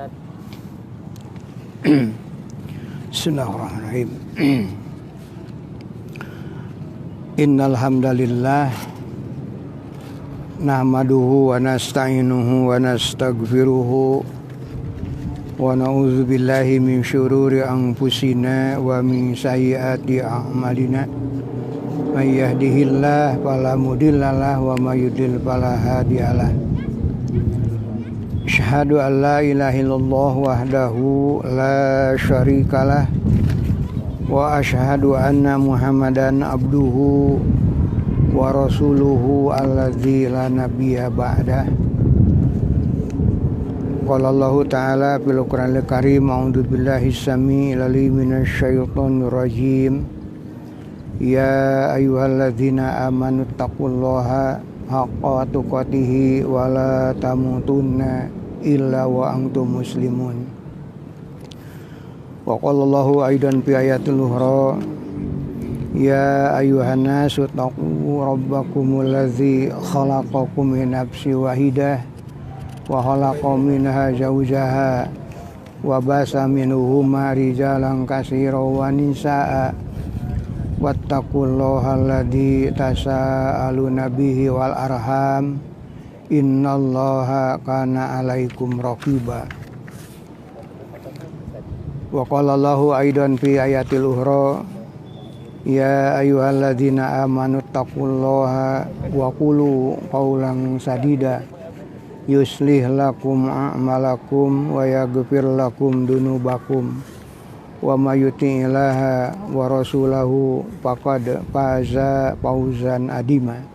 Ustaz. Bismillahirrahmanirrahim. Innal hamdalillah nahmaduhu wa nasta'inuhu wa nastaghfiruhu wa na'udzu billahi min syururi anfusina wa min sayyiati a'malina. May yahdihillahu fala mudhillalah wa may yudlil fala hadiyalah. Asyhadu an la ilaha illallah wahdahu la syarikalah wa asyhadu anna Muhammadan abduhu wa rasuluhu alladzi la nabiyya ba'dah. Qala Allah ta'ala fil Qur'anil Karim, a'udzu billahi samii'il 'aliim minasy syaithaanir rajiim. Ya ayyuhalladzina amanu taqullaha haqqa tuqatih wa la tamutunna illa wa antum muslimun. Wa qala Allahu aidan fi ayatil ukhra, ya ayyuhan nasu taqu rabbakumul ladzi khalaqakum min nafsin wahidah wa khalaqa minha zawjaha wa basa minhuma rijalan katsiran wa nisaa wattaqullaha alladzi tasaaluna bihi wal arham innallaha kana 'alaikum raqiba. Wa qala Allahu aidan fi ayatil ukhra, ya ayyuhalladzina amanu taqullaha wa qulu qawlan sadida yuslih lakum a'malakum wa yaghfir lakum dunubakum wa may yuti'illaha wa rasulahu faqad faza fawzan adima.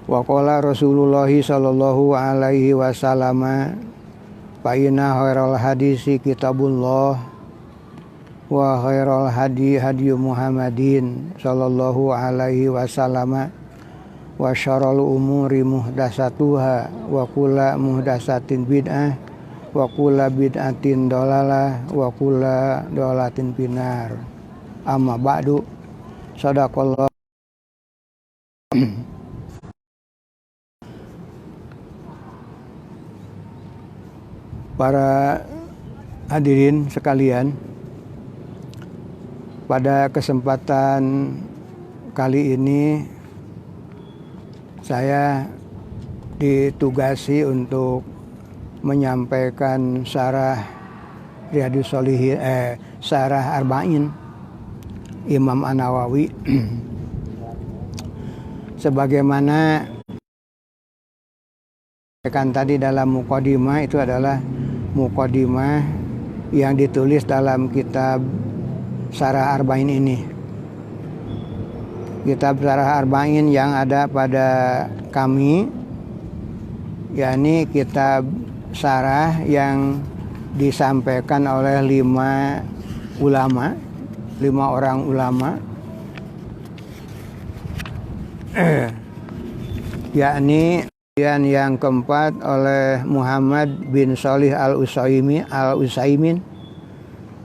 Wa qala Rasulullah sallallahu alaihi wasallam, fa inna khairal hadisi kitabullah wa khairal hadi hadi Muhammadin sallallahu alaihi wasallam wa syarrul umuri muhdatsatuha wa kullu muhdatsatin bid'ah wa kullu bid'atin dhalalah wa kullu dhalalatin finnar. Amma ba'du. Shadaqallah. Para hadirin sekalian, pada kesempatan kali ini saya ditugasi untuk menyampaikan syarah Riyadhus Shalihin, syarah Arba'in Imam An-Nawawi. Sebagaimana kan tadi dalam muqaddimah, itu adalah muqaddimah yang ditulis dalam kitab Syarah Arba'in ini. Kitab Syarah Arba'in yang ada pada kami, yakni kitab syarah yang disampaikan oleh 5 orang ulama, yakni yang keempat oleh Muhammad bin Shalih Al-Utsaimin,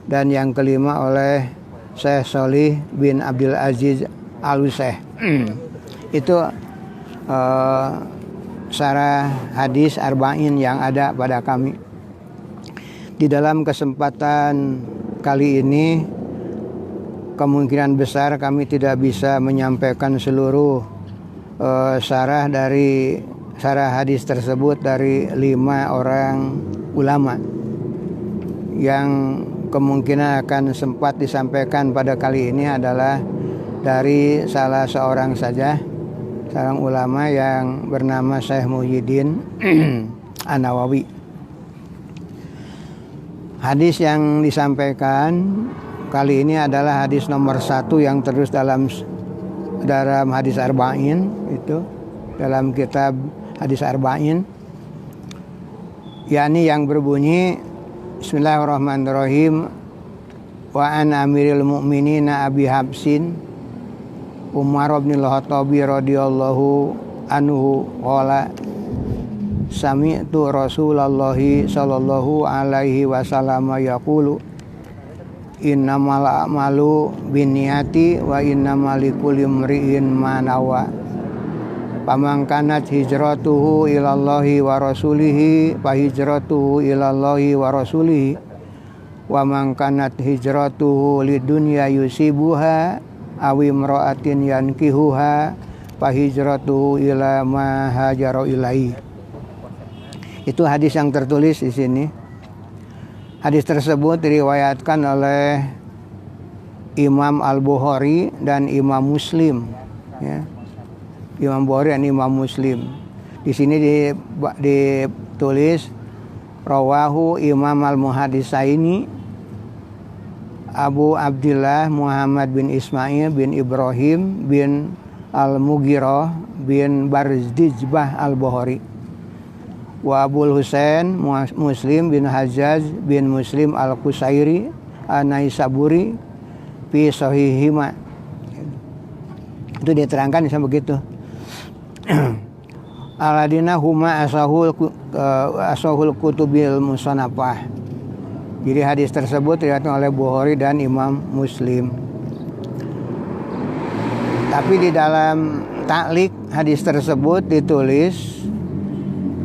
dan yang kelima oleh Syekh Shalih bin Abdul Aziz Al-Utsaimin. Itu syarah hadis Arba'in yang ada pada kami. Di dalam kesempatan kali ini kemungkinan besar kami tidak bisa menyampaikan seluruh syarah hadis tersebut dari 5 orang ulama yang kemungkinan akan sempat disampaikan pada kali ini adalah dari salah seorang saja, seorang ulama yang bernama Syekh Muhyiddin An-Nawawi. Hadis yang disampaikan kali ini adalah hadis nomor 1 yang terus dalam hadis Arba'in, itu dalam kitab hadis Arba'in, yakni yang berbunyi Bismillahirrahmanirrahim, wa an amiril mu'minin Abi Habsin Umar bin Al-Khattab radhiyallahu anhu qala sami'tu Rasulullah sallallahu alaihi wasallam yaqulu innamal a'malu binniyati wa innamal likulli imri'in ma nawa Faman kanat hijratuhu ilallahi wa rasulihi fa hijratuhu ilallahi wa rasulihi. Wa man kanat hijratuhu lidunya yusibuha aw imra'atin yankihuha fa hijratuhu ila ma hajara ilaihi. Itu hadis yang tertulis di sini. Hadis tersebut diriwayatkan oleh Imam Al-Bukhari dan Imam Muslim, ya. Imam Bukhari dan Imam Muslim. Di sini ditulis rawahu Imam Al-Muhaddisaini Abu Abdillah Muhammad bin Ismail bin Ibrahim bin Al-Mughirah bin Barzijbah Al-Bukhari wa Abul Husain Muslim bin Hajjaj bin Muslim Al-Qusairi An-Naisaburi fi sahihima. Itu diterangkan bisa begitu. Aladina huma asahul kutubil musannafah. Jadi hadis tersebut diriwayatkan oleh Bukhari dan Imam Muslim. Tapi di dalam taklik hadis tersebut ditulis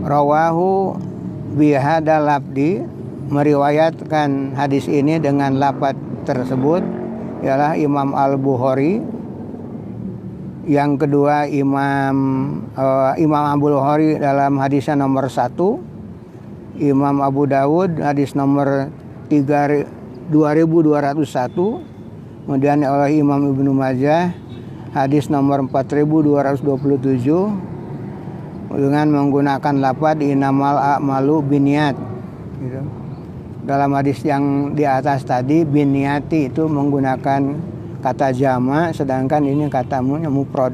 rawahu bihadal labdi, meriwayatkan hadis ini dengan lafaz tersebut ialah Imam Al-Bukhari. Yang kedua Imam Al-Bukhari dalam hadisnya nomor 1, Imam Abu Dawud hadis nomor 2201, kemudian oleh Imam Ibnu Majah hadis nomor 4227 dengan menggunakan lafaz innamal a'malu binniyat, gitu. Dalam hadis yang di atas tadi binniyati itu menggunakan kata jama', sedangkan ini kata mufrad.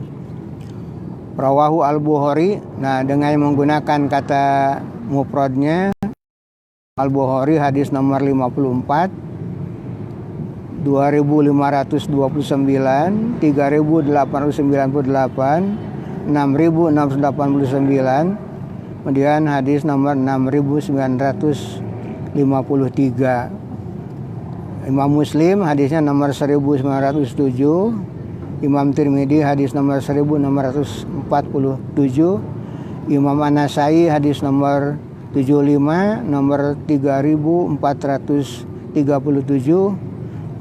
Rawahu Al-Bukhari, nah dengan menggunakan kata mufradnya Al-Bukhari hadis nomor 54, 2529, 3898, 6689, kemudian hadis nomor 6953. Imam Muslim hadisnya nomor 1907, Imam Tirmidzi hadis nomor 1647, Imam An-Nasai hadis nomor 75, nomor 3437,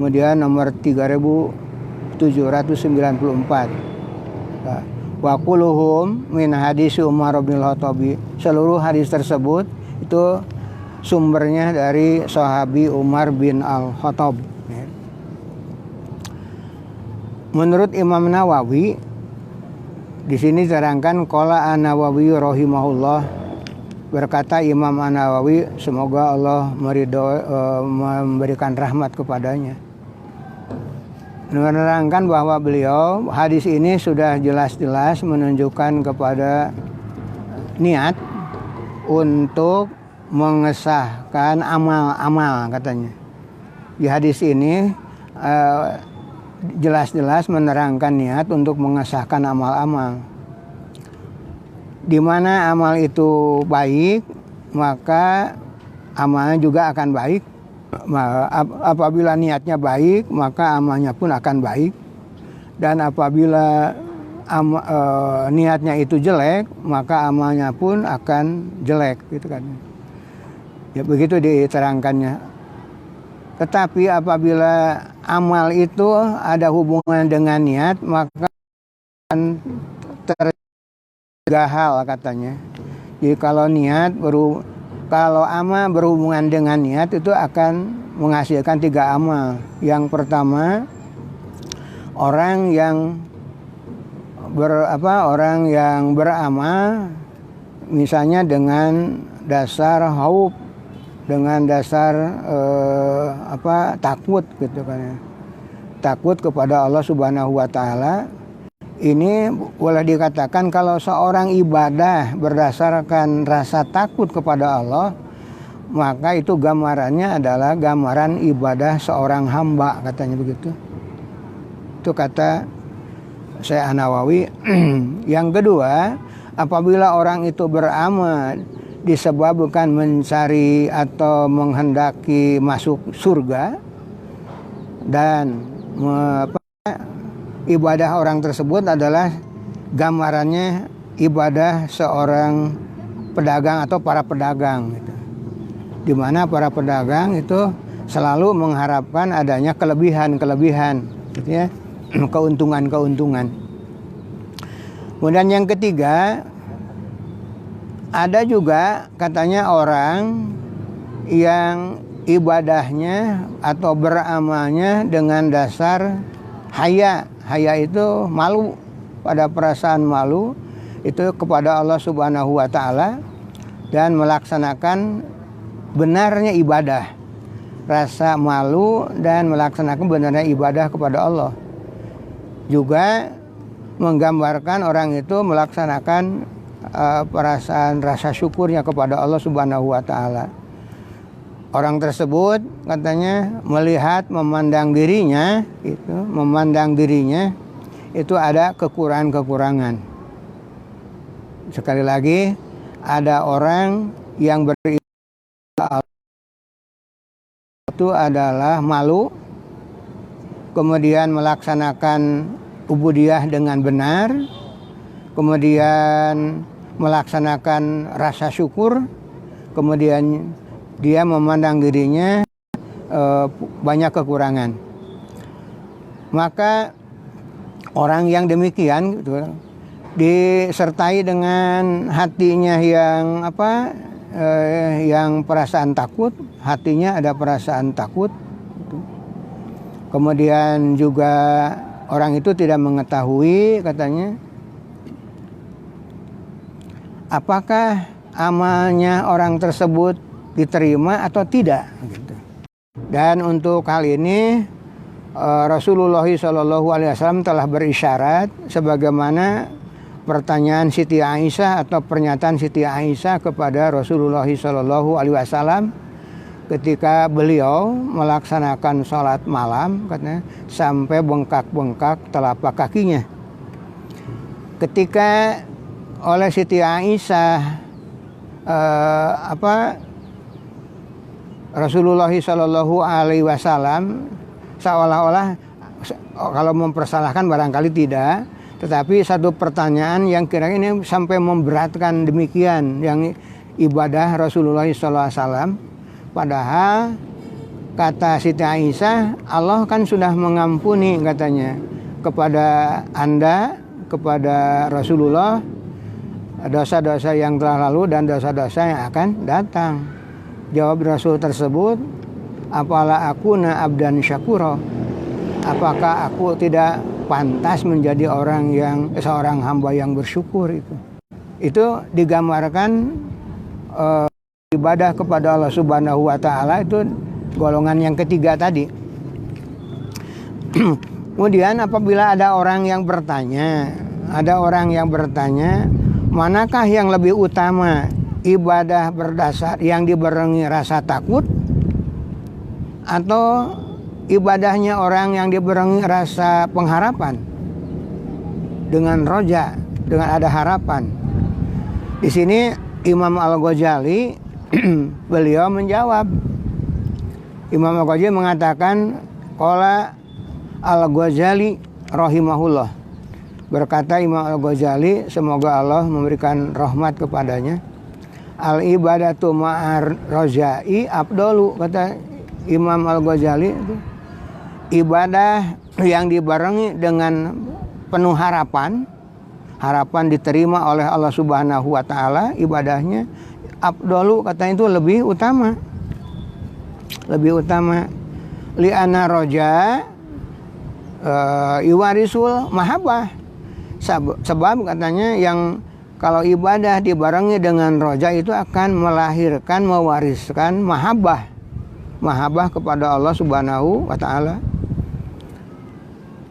kemudian nomor 3794. Wa kulluhum min hadis Umar bin Al-Khattabi. Seluruh hadis tersebut itu sumbernya dari sahabi Umar bin Al-Khattab. Menurut Imam Nawawi, di sini terangkan qala An-Nawawi rahimahullah, berkata Imam An-Nawawi semoga Allah memberikan rahmat kepadanya, menerangkan bahwa beliau hadis ini sudah jelas-jelas menunjukkan kepada niat untuk mengesahkan amal-amal, katanya. Di hadis ini jelas-jelas menerangkan niat untuk mengesahkan amal-amal. Di mana amal itu baik, maka amalnya juga akan baik. Apabila niatnya baik, maka amalnya pun akan baik. Dan apabila niatnya itu jelek, maka amalnya pun akan jelek, gitu kan. Ya begitu diterangkannya. Tetapi apabila amal itu ada hubungan dengan niat, maka akan tiga hal, katanya. Jadi kalau amal berhubungan dengan niat itu akan menghasilkan 3 amal. Yang pertama, orang yang beramal misalnya dengan dasar haub, dengan dasar takut, gitu kan ya. Takut kepada Allah Subhanahu wa taala. Ini boleh dikatakan kalau seorang ibadah berdasarkan rasa takut kepada Allah, maka itu gambarannya adalah gambaran ibadah seorang hamba, katanya begitu. Itu kata Syekh An-Nawawi. Yang kedua, apabila orang itu beramal disebabkan mencari atau menghendaki masuk surga, dan ibadah orang tersebut adalah gambarannya ibadah seorang pedagang atau para pedagang gitu. Di mana para pedagang itu selalu mengharapkan adanya kelebihan-kelebihan gitu ya, keuntungan-keuntungan. Kemudian yang ketiga, ada juga katanya orang yang ibadahnya atau beramalnya dengan dasar haya. Haya itu malu, pada perasaan malu itu kepada Allah Subhanahu wa taala dan melaksanakan benarnya ibadah. Rasa malu dan melaksanakan benarnya ibadah kepada Allah. Juga menggambarkan orang itu melaksanakan perasaan rasa syukurnya kepada Allah Subhanahu wa taala. Orang tersebut katanya melihat memandang dirinya itu ada kekurangan-kekurangan. Sekali lagi, ada orang yang beribadah itu adalah malu, kemudian melaksanakan ubudiyah dengan benar, kemudian melaksanakan rasa syukur, kemudian dia memandang dirinya banyak kekurangan. Maka orang yang demikian gitu, disertai dengan hatinya yang yang perasaan takut, hatinya ada perasaan takut gitu. Kemudian juga orang itu tidak mengetahui katanya apakah amalnya orang tersebut diterima atau tidak gitu. Dan untuk hal ini Rasulullah SAW telah berisyarat sebagaimana pertanyaan Siti Aisyah atau pernyataan Siti Aisyah kepada Rasulullah SAW ketika beliau melaksanakan sholat malam katanya sampai bengkak-bengkak telapak kakinya. Ketika oleh Siti Aisyah Rasulullah SAW seolah-olah kalau mempersalahkan barangkali tidak, tetapi satu pertanyaan yang kira-kira ini sampai memberatkan demikian yang ibadah Rasulullah SAW. Padahal kata Siti Aisyah, Allah kan sudah mengampuni katanya kepada Anda, kepada Rasulullah, dosa-dosa yang telah lalu dan dosa-dosa yang akan datang. Jawab Rasul tersebut, apalah akuna abdan syakura, apakah aku tidak pantas menjadi seorang hamba yang bersyukur itu digambarkan ibadah kepada Allah Subhanahu wa taala itu golongan yang ketiga tadi. Kemudian apabila ada orang yang bertanya, manakah yang lebih utama, ibadah berdasar yang dibarengi rasa takut atau ibadahnya orang yang dibarengi rasa pengharapan dengan roja, dengan ada harapan. Di sini Imam Al-Ghazali beliau menjawab. Imam Al-Ghazali mengatakan, qala Al-Ghazali rahimahullah. Berkata Imam Al-Ghazali, semoga Allah memberikan rahmat kepadanya, al-ibadatu ma'ar rojai abdolu, kata Imam Al-Ghazali, itu ibadah yang dibarengi dengan penuh harapan diterima oleh Allah Subhanahu wa taala, ibadahnya abdolu, kata itu lebih utama. Li'ana roja iwarisul mahabbah. Sebab katanya yang kalau ibadah dibarengi dengan roja itu akan melahirkan, mewariskan mahabbah kepada Allah Subhanahu wa taala.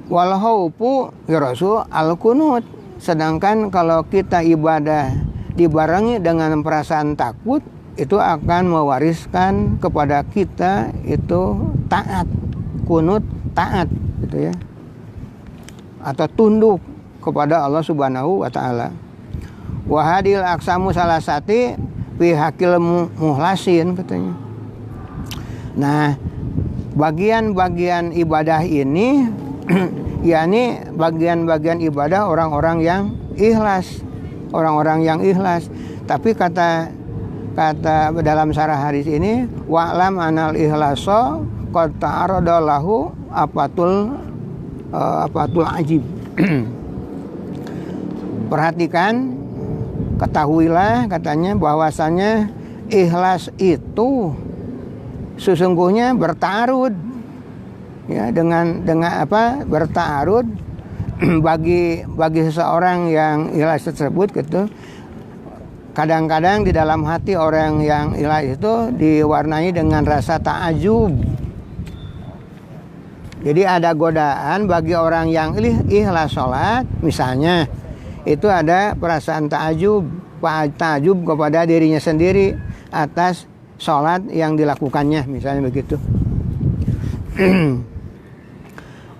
Wal khaufu ya Rasul al-qunut. Sedangkan kalau kita ibadah dibarengi dengan perasaan takut, itu akan mewariskan kepada kita itu taat, kunut, taat gitu ya, atau tunduk kepada Allah Subhanahu wa taala. Wahadil aksamu salasati fi hakil muhlasin katanya. Nah, bagian-bagian ibadah ini yakni bagian-bagian ibadah orang-orang yang ikhlas. orang-orang yang ikhlas. Tapi kata dalam syarah hadis ini, wa'lam anal ikhlaso qad ta'arada lahu apatul ajib. Perhatikan, ketahuilah katanya bahwasanya ikhlas itu sesungguhnya bertarud, ya, dengan apa, bertarud bagi seseorang yang ikhlas tersebut gitu. Kadang-kadang di dalam hati orang yang ikhlas itu diwarnai dengan rasa ta'ajub. Jadi ada godaan bagi orang yang ikhlas sholat, misalnya itu ada perasaan ta'ajub kepada dirinya sendiri atas sholat yang dilakukannya, misalnya begitu.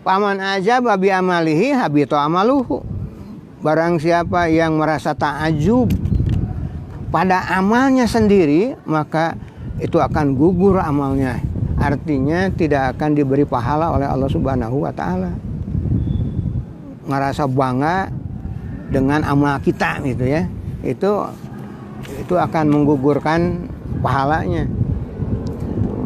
Paman aja babi amalihi habito amaluhu. Barang siapa yang merasa ta'ajub pada amalnya sendiri, maka itu akan gugur amalnya. Artinya tidak akan diberi pahala oleh Allah Subhanahu wa taala. Ngerasa bangga dengan amal kita gitu ya. Itu akan menggugurkan pahalanya.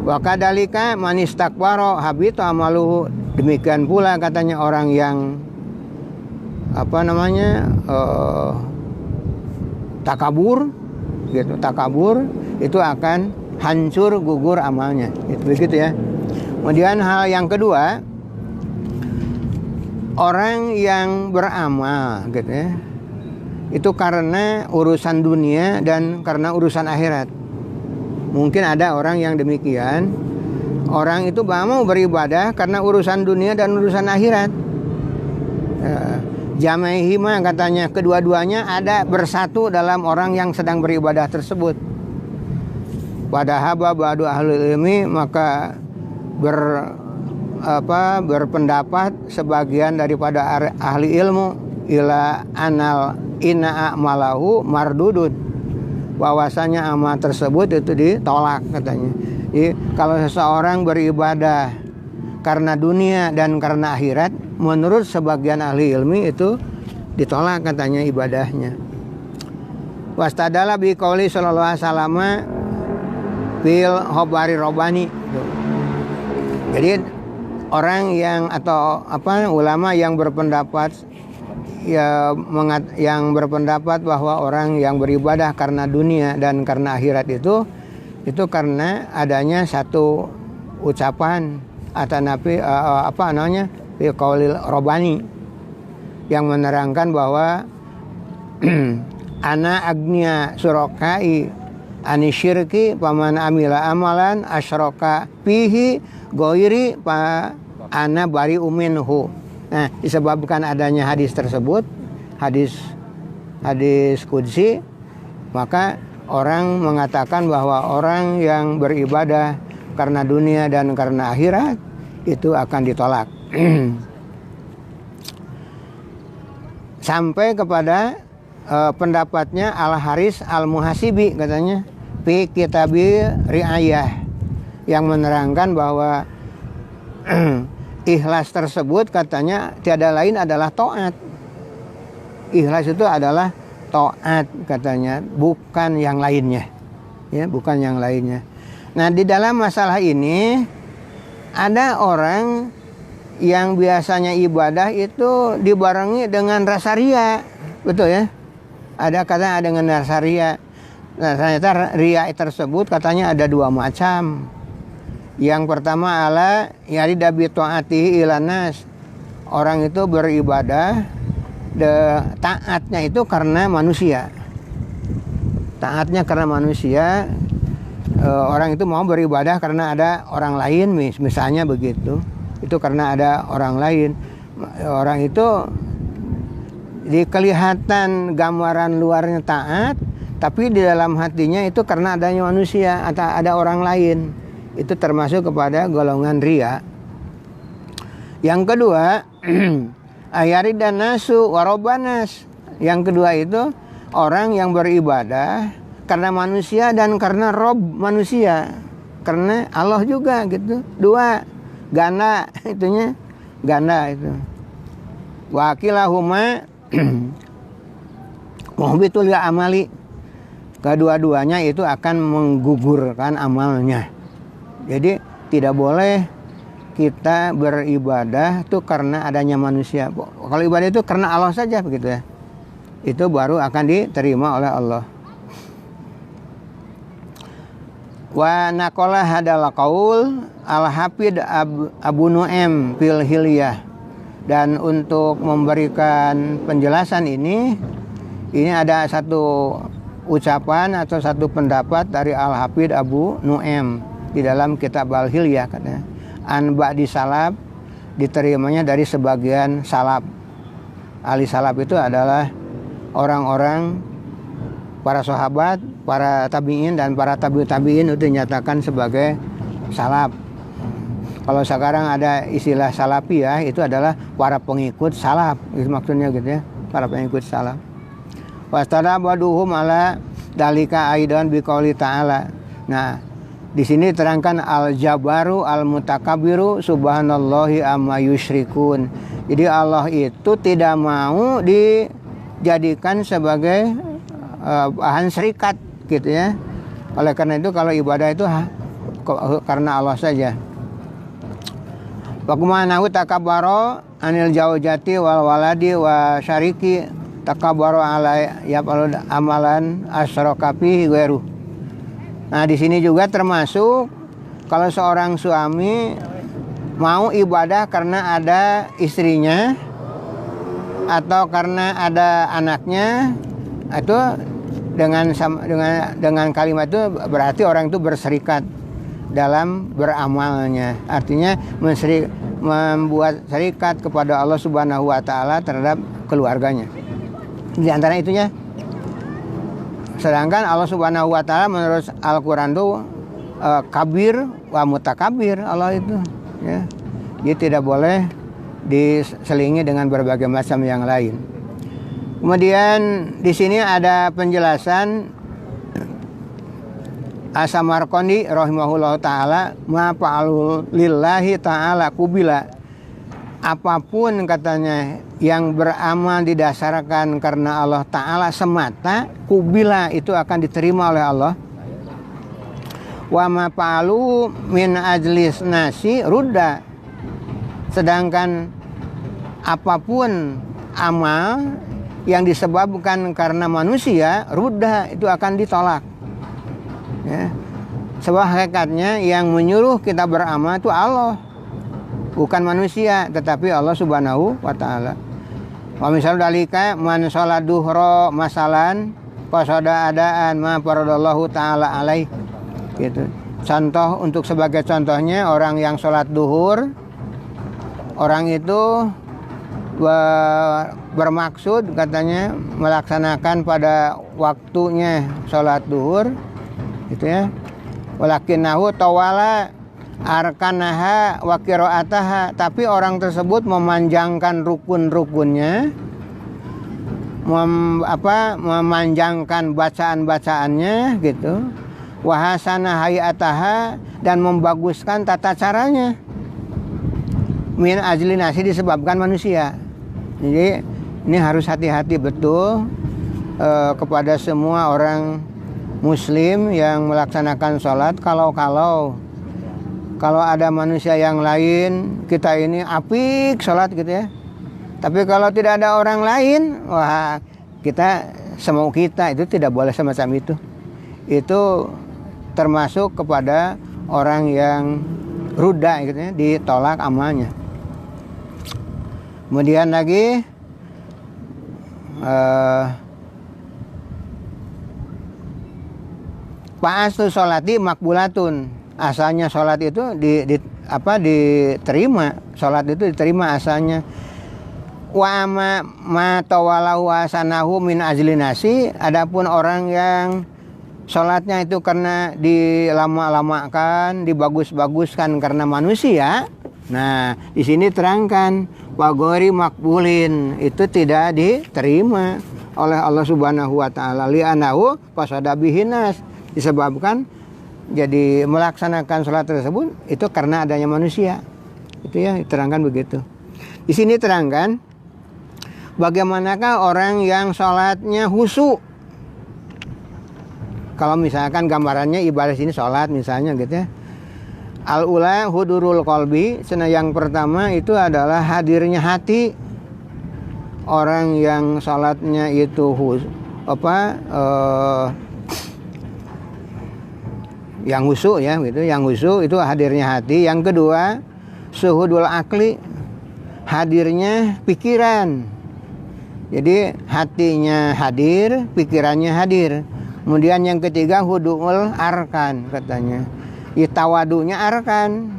Wa kadzalika man istakbara habita amaluhu. Demikian pula katanya orang yang takabur gitu, itu akan hancur gugur amalnya, itu begitu ya. Kemudian hal yang kedua, orang yang beramal gitu ya, itu karena urusan dunia dan karena urusan akhirat. Mungkin ada orang yang demikian, orang itu mau beribadah karena urusan dunia dan urusan akhirat. Jamaihima katanya, kedua-duanya ada bersatu dalam orang yang sedang beribadah tersebut. Pada haba ba'du ahli ilmi, maka berpendapat sebagian daripada ahli ilmu ila anal inna a'malahu mardudud, bahwasanya amal tersebut itu ditolak katanya. Jadi kalau seseorang beribadah karena dunia dan karena akhirat, menurut sebagian ahli ilmi itu ditolak katanya ibadahnya. Wastadala bi qauli sallallahu alaihi wasallam fil khabari robani. Jadi orang yang atau ulama yang berpendapat yang berpendapat bahwa orang yang beribadah karena dunia dan karena akhirat itu karena adanya satu ucapan atau fi qaulil robani yang menerangkan bahwa ana agnia surakai anisyirki paman amila amalan asyraka fihi ghairi pa ana bari uminhu. Nah, disebabkan adanya hadis tersebut, hadis qudsi, maka orang mengatakan bahwa orang yang beribadah karena dunia dan karena akhirat itu akan ditolak. Sampai kepada pendapatnya Al-Haris Al-Muhasibi katanya fi kitabi riayah, yang menerangkan bahwa ikhlas tersebut katanya tiada lain adalah taat. Ikhlas itu adalah taat katanya, bukan yang lainnya. Ya, bukan yang lainnya. Nah, di dalam masalah ini ada orang yang biasanya ibadah itu dibarengi dengan rasa ria, betul ya? Ada dengan rasa ria. Nah, ternyata ria tersebut katanya ada dua macam. Yang pertama ala yarida bi taatihi ilanas. Orang itu beribadah, taatnya itu karena manusia. Taatnya karena manusia. Orang itu mau beribadah karena ada orang lain, misalnya begitu. Itu karena ada orang lain. Orang itu kelihatan gambaran luarnya taat, tapi di dalam hatinya itu karena adanya manusia atau ada orang lain. Itu termasuk kepada golongan ria. Yang kedua, ayaridan nasu warobanas. Yang kedua itu orang yang beribadah karena manusia dan karena rob manusia, karena Allah juga gitu. Dua, ganda itunya, ganda itu. Wakilahuma muhbitul amali, kedua-duanya itu akan menggugurkan amalnya. Jadi tidak boleh kita beribadah itu karena adanya manusia. Kalau ibadah itu karena Allah saja begitu ya, itu baru akan diterima oleh Allah. Wa naqala hadal qaul al-hafid Abu Nu'aim fil Hilyah. Dan untuk memberikan penjelasan ini ada satu ucapan atau satu pendapat dari al-hafid Abu Nu'aim di dalam kitab al-Hilyah, katanya an ba'di salaf, diterimanya dari sebagian salaf. Ahli salaf itu adalah orang-orang para sahabat, para tabi'in dan para tabi'in itu dinyatakan sebagai salaf. Kalau sekarang ada istilah salafiyah, itu adalah para pengikut salaf, itu maksudnya gitu ya, para pengikut salaf. Wastada baduhum ala dalika aidan biqauli ta'ala. Nah, di sini terangkan al-jabaru al-mutakabiru subhanallahi amma yusyrikun. Jadi Allah itu tidak mau dijadikan sebagai bahan serikat gitu ya. Oleh karena itu kalau ibadah itu karena Allah saja. Wa kumanahu takabbaro anil jaujati wal waladi wa syariki takabbaro ala yaf'alu amalan asyraka fihi ghairu. Nah, di sini juga termasuk kalau seorang suami mau ibadah karena ada istrinya atau karena ada anaknya, itu dengan kalimat itu berarti orang itu berserikat dalam beramalnya. Artinya membuat serikat kepada Allah Subhanahu wa taala terhadap keluarganya. Di antara itunya. Sedangkan Allah Subhanahu wa taala menurut Al-Qur'an itu kabir wa mutakabir, Allah itu ya. Jadi tidak boleh diselingi dengan berbagai macam yang lain. Kemudian di sini ada penjelasan As-Samarqandi rahimahullah taala, ma fa'alul lillahi ta'ala kubila. Apapun katanya yang beramal didasarkan karena Allah Ta'ala semata, kubila itu akan diterima oleh Allah. Wa ma fa'alu min ajlis nasi rudda. Sedangkan apapun amal yang disebabkan karena manusia, rudda, itu akan ditolak ya. Sebab hakikatnya yang menyuruh kita beramal itu Allah, bukan manusia, tetapi Allah Subhanahu wa taala. Wa misal dalika man sholat duhra masalan qasada adaan ma faradallahu taala alaih. Gitu. Contoh, untuk sebagai contohnya, orang yang sholat duhur, orang itu bermaksud katanya melaksanakan pada waktunya sholat duhur gitu ya. Walakinahu tawala arkanaha wa qiraataha, tapi orang tersebut memanjangkan rukun-rukunnya, memanjangkan bacaan-bacaannya gitu. Wa hasana hayataha, dan membaguskan tata caranya. Min ajli nasi, disebabkan manusia. Jadi ini harus hati-hati betul kepada semua orang muslim yang melaksanakan sholat. Kalau ada manusia yang lain, kita ini apik sholat gitu ya. Tapi kalau tidak ada orang lain, wah kita semau kita, itu tidak boleh semacam itu. Itu termasuk kepada orang yang ruda gitu ya, ditolak amalnya. Kemudian lagi Fa'astu sholati makbulatun. Asalnya sholat itu diterima. Sholat itu diterima asalnya. Wa ma tawalahu asanahu min ajli nasi. Adapun orang yang sholatnya itu karena dilama-lamakan, dibagus-baguskan karena manusia. Nah, di sini terangkan wagori makbulin, itu tidak diterima oleh Allah Subhanahu wa taala. Li'anahu qasada bihinas, disebabkan jadi melaksanakan sholat tersebut itu karena adanya manusia. Itu ya, diterangkan begitu. Di sini terangkan bagaimanakah orang yang sholatnya khusyuk? Kalau misalkan gambarannya ibadah sini sholat misalnya gitu ya. Al-ula hudurul qalbi, yang pertama itu adalah hadirnya hati. Orang yang sholatnya itu yang khusyuk ya gitu, yang khusyuk itu hadirnya hati. Yang kedua, suhudul akli, hadirnya pikiran. Jadi hatinya hadir, pikirannya hadir. Kemudian yang ketiga hudu'ul arkan katanya. Tawadunya arkan.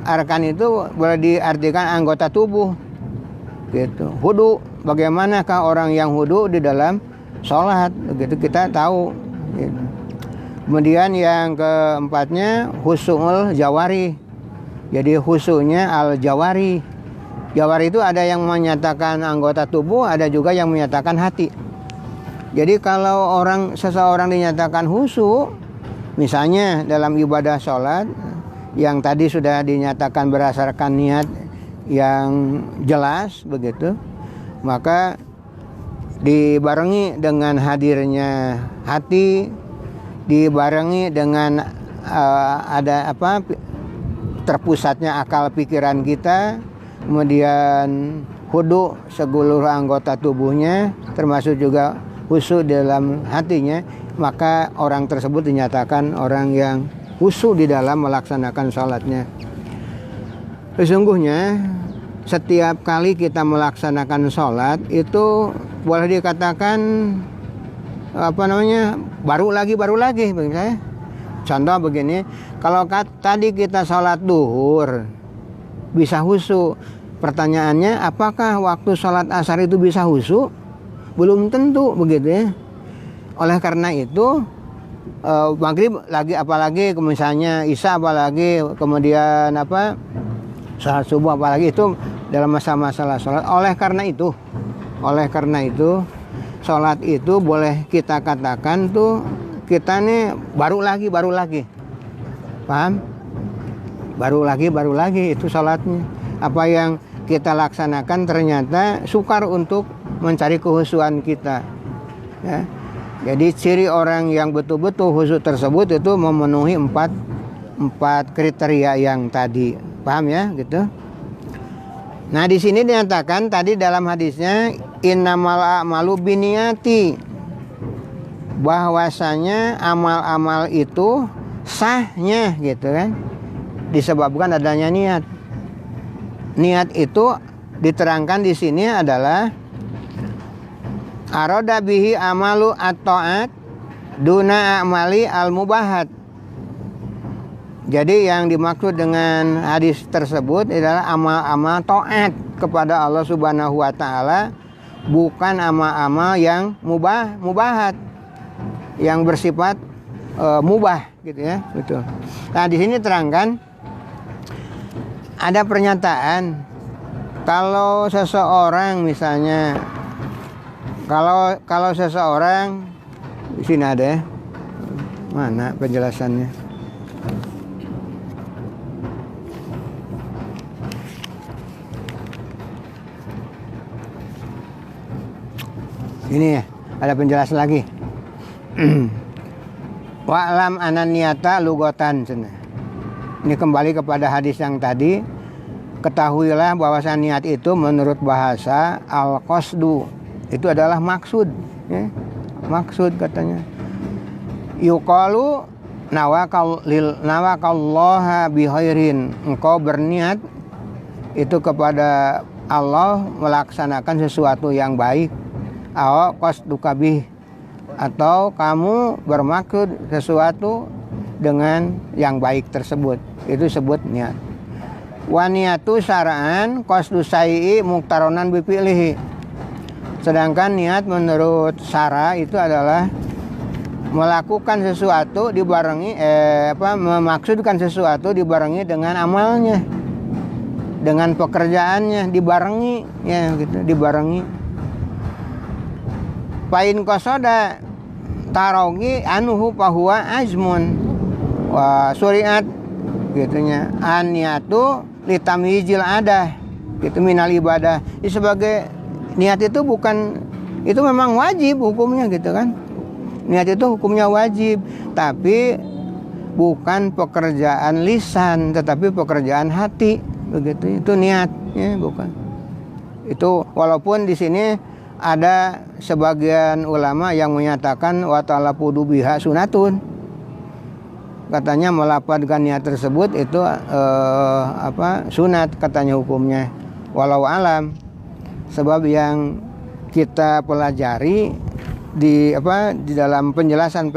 Arkan itu boleh diartikan anggota tubuh. Gitu. Hudu, bagaimanakah orang yang hudu di dalam sholat? Begitu kita tahu. Gitu. Kemudian yang keempatnya husu'ul jawari. Jadi husu'nya al jawari. Jawari itu ada yang menyatakan anggota tubuh, ada juga yang menyatakan hati. Jadi kalau seseorang dinyatakan husu, misalnya dalam ibadah sholat yang tadi sudah dinyatakan berdasarkan niat yang jelas begitu, maka dibarengi dengan hadirnya hati, dibarengi dengan terpusatnya akal pikiran kita, kemudian hudu seluruh anggota tubuhnya, termasuk juga khusyuk dalam hatinya, maka orang tersebut dinyatakan orang yang khusyuk di dalam melaksanakan sholatnya. Sesungguhnya setiap kali kita melaksanakan sholat itu boleh dikatakan baru lagi misalnya. Contoh begini, kalau tadi kita sholat duhur bisa khusyuk, pertanyaannya apakah waktu sholat asar itu bisa khusyuk? Belum tentu begitu ya. Oleh karena itu maghrib lagi, apalagi misalnya isya, apalagi kemudian sholat subuh, apalagi itu dalam masa-masalah sholat. Oleh karena itu sholat itu boleh kita katakan tuh kita nih baru lagi, paham? Baru lagi itu sholatnya. Apa yang kita laksanakan ternyata sukar untuk mencari kehusuan kita ya. Jadi ciri orang yang betul-betul khusyuk tersebut itu memenuhi empat kriteria yang tadi, paham ya gitu. Nah di sini dinyatakan tadi dalam hadisnya innamal a'malu binniyati, bahwasanya amal-amal itu sahnya gitu kan disebabkan adanya niat. Niat itu diterangkan di sini adalah arada bihi amalu at-ta'at duna amali al-mubahat. Jadi yang dimaksud dengan hadis tersebut adalah amal-amal ta'at kepada Allah Subhanahu wa taala, bukan amal-amal yang mubahat, yang bersifat mubah gitu ya, betul. Nah, di sini terangkan ada pernyataan kalau seseorang misalnya kalau seseorang di sini ada ya. Mana penjelasannya? Ini ya, ada penjelasan lagi. Wa'lam ananiyata lugotan. Ini kembali kepada hadis yang tadi. Ketahuilah bahwa niat itu menurut bahasa al-qasdu, itu adalah maksud ya. Maksud katanya. Yuqalu nawakallaha bihairin, engkau berniat itu kepada Allah melaksanakan sesuatu yang baik. Aw qasduka bih, atau kamu bermaksud sesuatu dengan yang baik tersebut, itu sebut niat. Wa niyatu syara'an qasdu syai'i muqtaronan bi fi'lihi. Sedangkan niat menurut syara itu adalah melakukan sesuatu dibarengi memaksudkan sesuatu dibarengi dengan amalnya, dengan pekerjaannya dibarengi ya gitu, dibarengi. Pain qasoda tarogi anuhu fahuwa azmun wa syuriat gitunya. An niyatu litamyizil adah gitu minal ibadah. Ini sebagai niat itu bukan, itu memang wajib hukumnya gitu kan. Niat itu hukumnya wajib, tapi bukan pekerjaan lisan, tetapi pekerjaan hati, begitu. Itu niatnya, bukan. Itu walaupun di sini ada sebagian ulama yang menyatakan wa talafudu biha sunatun. Katanya melafadzkan niat tersebut itu sunat katanya hukumnya. Walau alam. Sebab yang kita pelajari di dalam penjelasan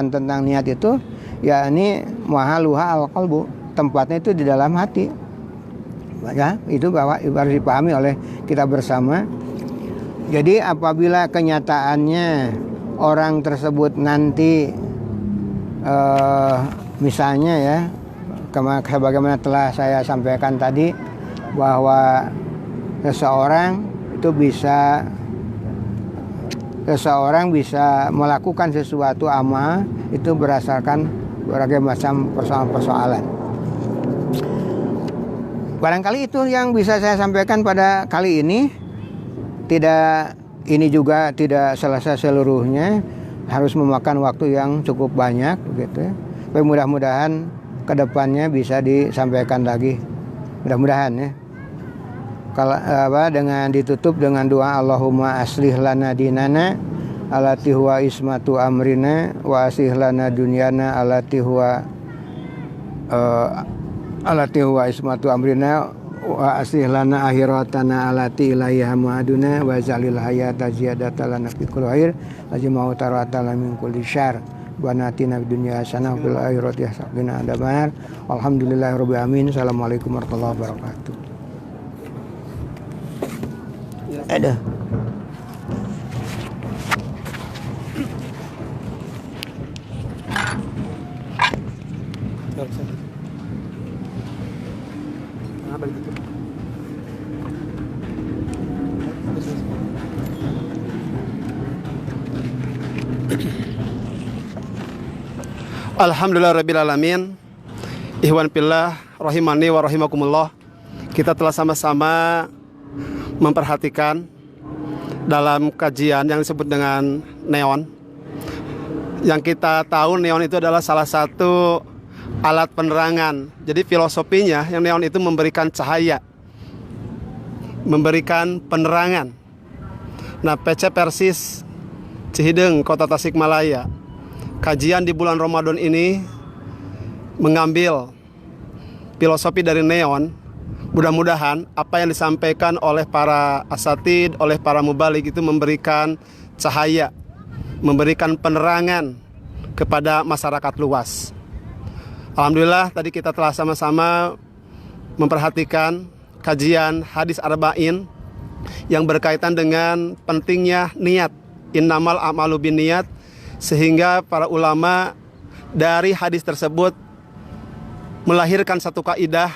tentang niat itu, ya ini mahaluha al-qalbu, tempatnya itu di dalam hati. Ya, itu bahwa harus dipahami oleh kita bersama. Jadi apabila kenyataannya orang tersebut nanti misalnya ya, sebagaimana telah saya sampaikan tadi, bahwa seseorang bisa melakukan sesuatu amal itu berdasarkan berbagai macam persoalan-persoalan. Barangkali itu yang bisa saya sampaikan pada kali ini. Ini juga tidak selesai seluruhnya, harus memakan waktu yang cukup banyak gitu ya. Tapi mudah-mudahan kedepannya bisa disampaikan lagi. Mudah-mudahan ya. Kalau dengan ditutup dengan doa Allahumma aslih lana dinana allati huwa ismatu amrina wa aslih lana dunyana allati huwa ismatu amrina wa aslih lana akhiratana allati ilaiha ma'aduna wa jalil hayata ziyadatan lana fi kulli khair ajma'u taratana min kulli syarr wa natina fid dunya hasanah wa fil akhirati hasanah wa qina adzabannar. Alhamdulillahirabbil alamin. Assalamualaikum warahmatullahi wabarakatuh. Ada. Alhamdulillah rabbil alamin. Ikhwan fillah rahimani wa rahimakumullah. Kita telah sama-sama memperhatikan dalam kajian yang disebut dengan neon. Yang kita tahu neon itu adalah salah satu alat penerangan. Jadi filosofinya yang neon itu memberikan cahaya, memberikan penerangan. Nah, PC Persis Cihideng, Kota Tasikmalaya, kajian di bulan Ramadan ini mengambil filosofi dari neon. Mudah-mudahan apa yang disampaikan oleh para asatid, oleh para mubalik itu memberikan cahaya, memberikan penerangan kepada masyarakat luas. Alhamdulillah tadi kita telah sama-sama memperhatikan kajian hadis arba'in yang berkaitan dengan pentingnya niat, innamal a'malu binniyat, sehingga para ulama dari hadis tersebut melahirkan satu kaidah,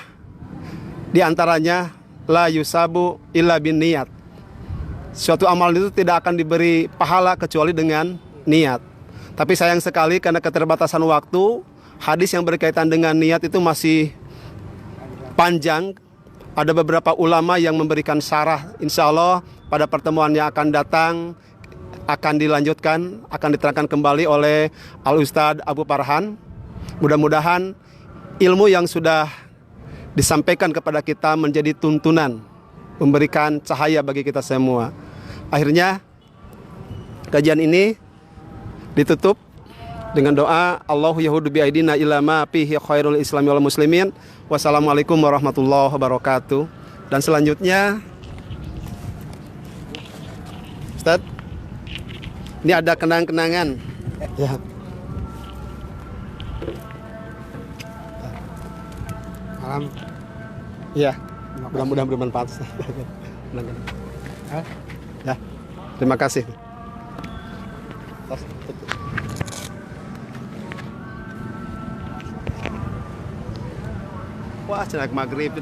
di antaranya la yusabu illa binniyat. Suatu amal itu tidak akan diberi pahala kecuali dengan niat. Tapi sayang sekali karena keterbatasan waktu, hadis yang berkaitan dengan niat itu masih panjang. Ada beberapa ulama yang memberikan syarah. Insya Allah pada pertemuan yang akan datang akan dilanjutkan, akan diterangkan kembali oleh Al-Ustadz Abu Farhan. Mudah-mudahan ilmu yang sudah disampaikan kepada kita menjadi tuntunan, memberikan cahaya bagi kita semua. Akhirnya kajian ini ditutup dengan doa Allahu yahudu bi'aidina ila ma fihi khairul islami wal muslimin. Wassalamualaikum warahmatullahi wabarakatuh. Dan selanjutnya Ustaz, ini ada kenang-kenangan ya. Alam. Ya, mudah-mudahan bermanfaat. Ya, terima kasih. Wah, cenak maghrib.